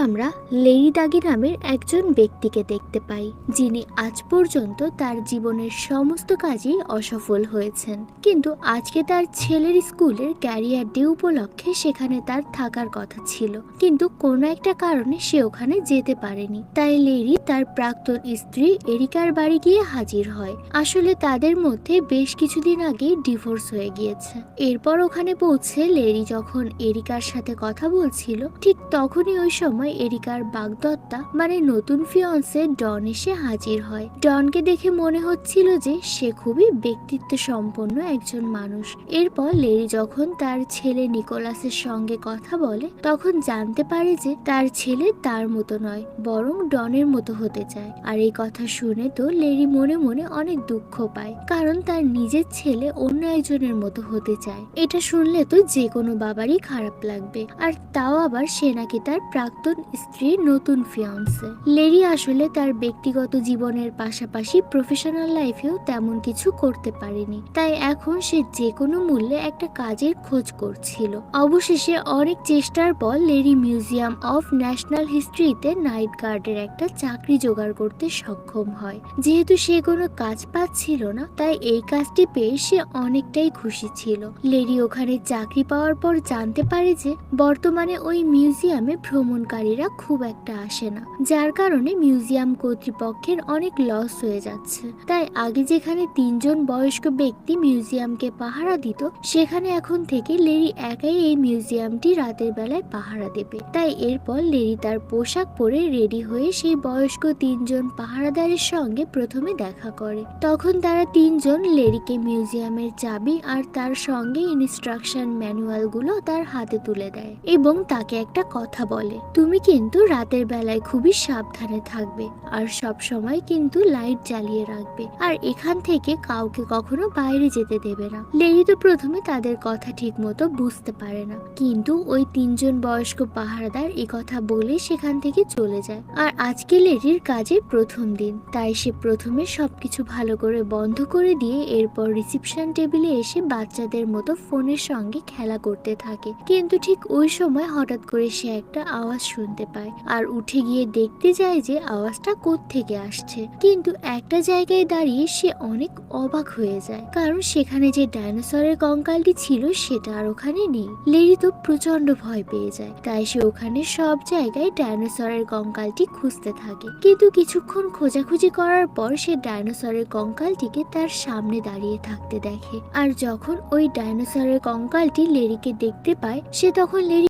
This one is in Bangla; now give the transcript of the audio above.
আমরা লেডি দাগি নামের একজন ব্যক্তিকে দেখতে পাই, যিনি আজ পর্যন্ত তার জীবনের সমস্ত কাজই অসফল হয়েছেন। কিন্তু আজকে তার ছেলের স্কুলের ক্যারিয়ার ডে উপলক্ষে সেখানে তার থাকার কথা ছিল, কিন্তু কোনো একটা কারণে সে ওখানে যেতে পারেনি। তাই লেরি তার প্রাক্তন স্ত্রী এরিকার বাড়ি গিয়ে হাজির হয়। আসলে তাদের মধ্যে বেশ কিছুদিন আগেই ডিভোর্স হয়ে গিয়েছে। এরপর ওখানে পৌঁছে লেরি যখন এরিকার সাথে কথা বলছিল, ঠিক তখনই ওই সময় এরিকার বাগদত্তা মানে নতুন ফিয়ন্সে ডন এসে হাজির হয়। ডনকে দেখে মনে হচ্ছিল যে সে খুবই ব্যক্তিত্ব সম্পন্ন একজন মানুষ। এরপর লেরি যখন তার ছেলে নিকোলাসের সঙ্গে কথা বলে, তখন জানতে পারে যে তার ছেলে তার মতো নয়, বরং ডনের মতো হতে চায়। আর এই কথা শুনে তো লেরি মনে মনে অনেক দুঃখ পায়, কারণ তার নিজের ছেলে অন্য একজনের মতো হতে চায়। এটা শুনলে তো যে কোনো বাবারই খারাপ লাগবে, আর তাও আবার সে নাকি তার প্রাক্তন স্ত্রীর নতুন ফিয়ান্সে। লেরি আসলে তার ব্যক্তিগত জীবনের পাশাপাশি প্রফেশনাল লাইফেও তেমন কিছু করতে পারেনি, তাই এখন সে যে কোনো মূল্যে একটা কাজের খোঁজ করছিল। অবশেষে অনেক চেষ্টার পর লেরি মিউজিয়াম অফ ন্যাশনাল হিস্ট্রিতে নাইট গার্ডের একটা চাকরি জোগাড় করতে সক্ষম হয়। যেহেতু সে কোনো কাজ পাচ্ছিল না, তাই এই কাজটি পেয়ে সে অনেকটাই খুশি ছিল। লেরি ওখানে চাকরি পাওয়ার পর জানতে পারে যে বর্তমানে ওই মিউজিয়ামে ভ্রমণকারীরা খুব একটা আসে না, যার কারণে মিউজিয়াম কর্তৃপক্ষের অনেক লস হয়ে যাচ্ছে। তাই আগে যেখানে 3জন বয়স্ক ব্যক্তি মিউজিয়ামকে পাহারা দিত, সেখানে এখন থেকে লেরি একাই এই মিউজিয়ামটি রাতের বেলায় পাহারা দেবে। তাই এরপর লেরি তার পোশাক পরে রেডি হয়ে সেই বয়স্ক 3জন পাহারাদারের সঙ্গে প্রথমে দেখা করে। তখন তারা 3জন লেরিকে মিউজিয়ামের চাবি আর তার সঙ্গে ইনস্ট্রাকশন ম্যানুয়াল গুলো তার হাতে তুলে দেয় এবং তাকে একটা কথা বলে, তুমি কিন্তু রাতের বেলায় খুবই সাবধানে থাকবে আর সব সময় কিন্তু লাইট জ্বালিয়ে রাখবে, আর এখান থেকে কাউকে কখনো বাইরে যেতে দেবে না। লেরি তো প্রথমে তাদের কথা ঠিক মতো বুঝতে পারে না, কিন্তু ওই 3জন বয়স্ক পাহারাদার এই কথা বলে সেখান থেকে চলে যায়। আর আজকে লেরির কাজের প্রথম দিন, তাই সে প্রথমে সবকিছু ভালো করে বন্ধ করে দিয়ে এরপর রিসিপশন টেবিলে এসে বাচ্চাদের মতো ফোনের সঙ্গে খেলা করতে থাকে। কিন্তু ঠিক ওই সময় হঠাৎ করে সে একটা আওয়াজ শুনতে পায় আর উঠে গিয়ে দেখতে যায় যে আওয়াজটা কোত্থেকে আসছে। কিন্তু একটা জায়গায় দাঁড়িয়ে সে অনেক অবাক হয়ে যায়, কারণ সেখানে যে ডাইনোসরের কঙ্কালটি ছিল সেটা আর ওখানে নেই। লেরি তো প্রচন্ড ভয় পেয়ে যায়, তাই সে ওখানে সব জায়গায় ডাইনোসরের কঙ্কালটি খুঁজতে থাকে। কিন্তু কিছুক্ষণ খোঁজাখুঁজি করার পর সে ডাইনোসরের কঙ্কালটিকে তার সামনে দাঁড়িয়ে থাকতে দেখে। আর যখন ওই ডাইনোসরের কঙ্কালটি লেরিকে দেখতে পায়, সে তখন লেরি